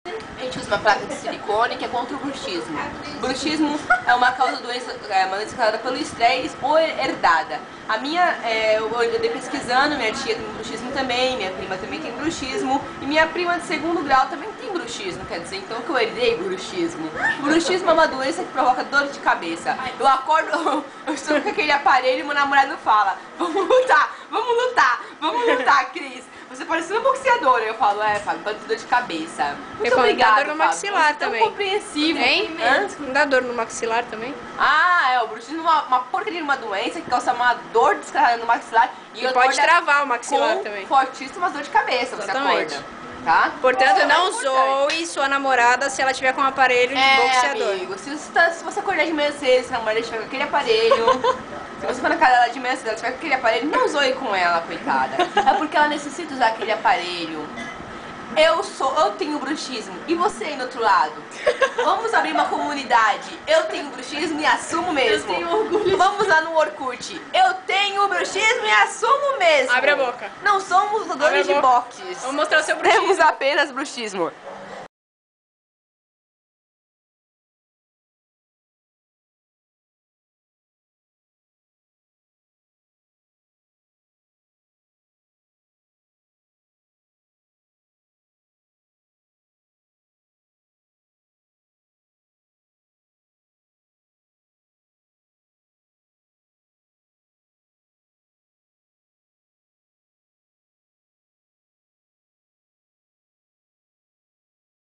A gente usa uma placa de silicone que é contra o bruxismo. Bruxismo é uma causa de doença, uma doença causada pelo estresse ou herdada. A minha, eu andei pesquisando, minha tia tem bruxismo também, minha prima também tem bruxismo, e minha prima de segundo grau também tem bruxismo, quer dizer, então que eu herdei bruxismo. Bruxismo é uma doença que provoca dor de cabeça. Eu acordo, eu estou com aquele aparelho e meu namorado fala, vamos lutar, Cris. Você parece uma boxeadora. Eu falo, Fábio, pra dor de cabeça. Muito obrigada, dor no maxilar Fábio. também. Tão compreensivo. Hein? Não dá dor no maxilar também? O bruxismo é uma porcaria de uma doença que causa uma dor descarregada no maxilar. E pode travar o maxilar também. Fortíssimas dor de cabeça, exatamente. Você acorda. Tá? Portanto, não zoe sua namorada se ela tiver com um aparelho de boxeador. Amigo, se você acordar de manhã cedo, se a namorada estiver com aquele aparelho, se você for na casa dela de manhã cedo, ela tiver com aquele aparelho, não zoe com ela, coitada. É porque ela necessita usar aquele aparelho. Eu tenho bruxismo. E você aí do outro lado? Vamos abrir uma comunidade. Eu tenho bruxismo e assumo mesmo. Eu tenho orgulho. Vamos lá no Orkut. Eu tenho bruxismo e assumo mesmo. Abre a boca. Não somos lutadores de boxe. Vamos mostrar o seu bruxismo. Temos apenas bruxismo.